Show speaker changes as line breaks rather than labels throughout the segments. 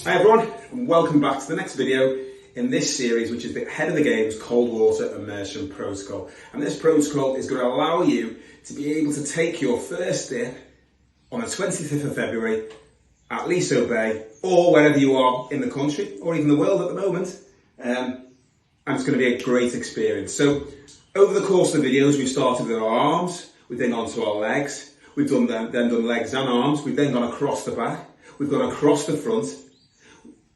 Hi everyone, and welcome back to the next video in this series, which is the Head of the Games Cold Water Immersion Protocol. And this protocol is going to allow you to be able to take your first dip on the 25th of February at 𝗪𝗪𝗟𝗍, or wherever you are in the country, or even the world at the moment. And it's going to be a great experience. So, over the course of the videos, we've started with our arms, we've then gone to our legs, we've then done legs and arms, we've then gone across the back, we've gone across the front,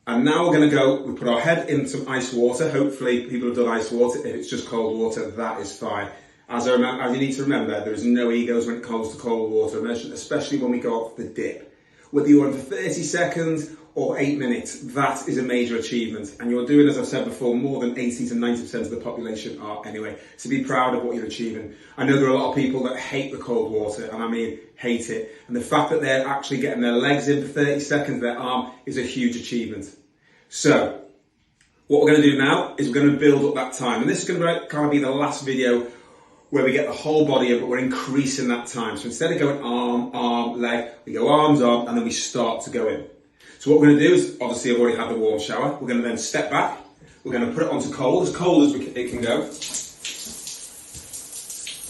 and now we're going to go, we put our head in some ice water. Hopefully people have done ice water. If it's just cold water, that is fine. As you need to remember, there is no egos when it comes to cold water immersion, especially when we go off the dip. Whether you're on for 30 seconds or 8 minutes, that is a major achievement. And you're doing, as I've said before, more than 80 to 90% of the population are anyway. So be proud of what you're achieving. I know there are a lot of people that hate the cold water, and I mean hate it. And the fact that they're actually getting their legs in for 30 seconds, their arm, is a huge achievement. So, what we're going to do now is we're going to build up that time. And this is going to kind of be the last video where we get the whole body in, but we're increasing that time. So instead of going arm, arm, leg, we go arms, arm, and then we start to go in. So what we're going to do is, obviously I've already had the warm shower. We're going to then step back. We're going to put it onto cold as it can go.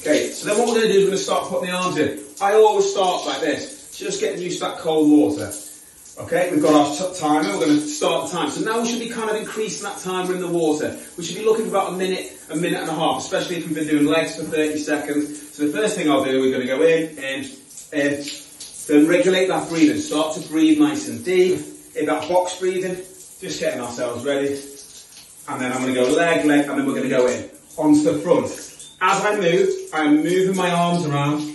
Okay, so then what we're going to do is we're going to start putting the arms in. I always start like this, just getting used to that cold water. Okay, we've got our timer, we're going to start the time. So now we should be kind of increasing that timer in the water. We should be looking for about a minute and a half, especially if we've been doing legs for 30 seconds. So the first thing I'll do, we're going to go in, then regulate that breathing. Start to breathe nice and deep. In that box breathing, just getting ourselves ready. And then I'm going to go leg, and then we're going to go in, onto the front. As I move, I'm moving my arms around,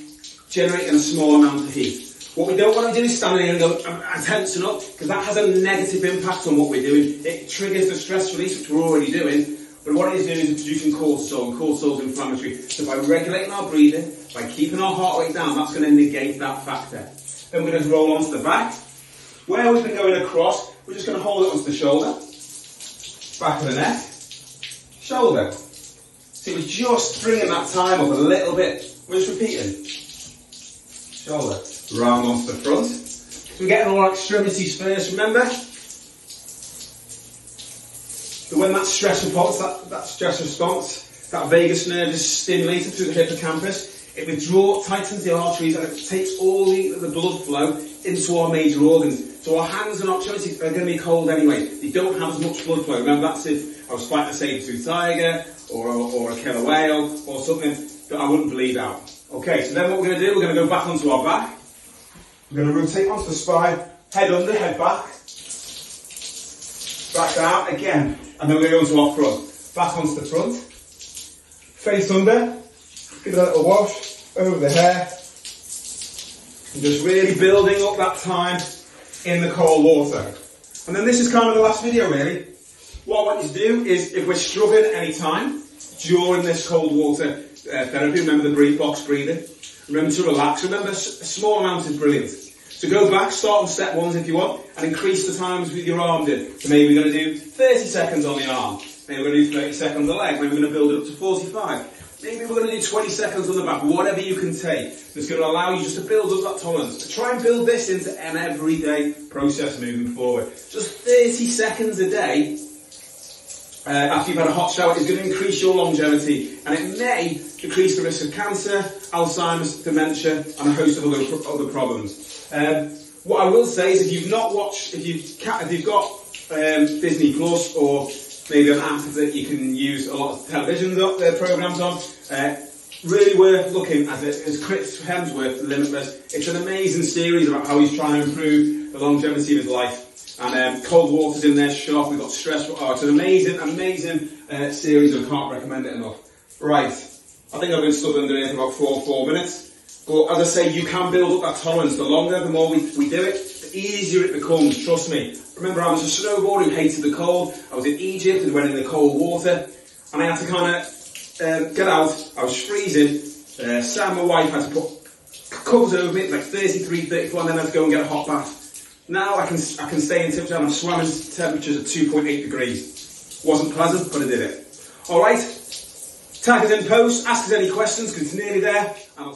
generating a small amount of heat. What we don't want to do is stand here and go and tension up, because that has a negative impact on what we're doing. It triggers the stress release, which we're already doing. But what it is doing is producing cortisol, and cortisol is inflammatory. So by regulating our breathing, by keeping our heart rate down, that's going to negate that factor. Then we're going to roll onto the back. Where we've been going across, we're just going to hold it onto the shoulder, back of the neck, shoulder. So we're just bringing that time up a little bit. We're just repeating. Shoulder. Round onto the front. So we're getting all our extremities first, remember? So when that stress response, that vagus nerve is stimulated through the hippocampus, it tightens the arteries, and it takes all the blood flow into our major organs. So our hands and our extremities are going to be cold anyway. They don't have as much blood flow. Remember, that's if I was fighting a 𝗪𝗪𝗟𝗍𝗄 tiger or a killer whale or something that I wouldn't bleed out. Okay, so then what we're going to do, we're going to go back onto our back. We're going to rotate onto the spine, head under, head back down again, and then we're going to go onto our front. Back onto the front, face under, give it a little wash over the hair, and just really building up that time in the cold water. And then this is kind of the last video really. What I want you to do is, if we're struggling at any time during this cold water therapy, remember the box breathing, remember to relax, remember a small amount is brilliant. So go back, start on step ones if you want, and increase the times with your arms in. So maybe we're going to do 30 seconds on the arm, maybe we're going to do 30 seconds on the leg, maybe we're going to build it up to 45. Maybe we're going to do 20 seconds on the back, whatever you can take. It's going to allow you just to build up that tolerance. Try and build this into an everyday process moving forward. Just 30 seconds a day after you've had a hot shower is going to increase your longevity, and it may decrease the risk of cancer, Alzheimer's, dementia, and a host of other problems. What I will say is, if you've got Disney Plus, or maybe an app that you can use a lot of television programs on, really worth looking at it. It's Chris Hemsworth, Limitless. It's an amazing series about how he's trying to improve the longevity of his life. And cold water's in there, sharp. We've got stress. It's an amazing series, and I can't recommend it enough. Right, I think I've been stood under here for about 4 minutes. But as I say, you can build up that tolerance. The longer, the more we do it, the easier it becomes, trust me. Remember, I was a snowboarder who hated the cold. I was in Egypt and went in the cold water. And I had to kind of get out. I was freezing. Sam, my wife, had to put covers over me, like 33, 34, and then I had to go and get a hot bath. Now I can stay in temperature, and I'm swimming temperatures at 2.8 degrees. Wasn't pleasant, but I did it. Alright, tag us in post, ask us any questions, because it's nearly there. And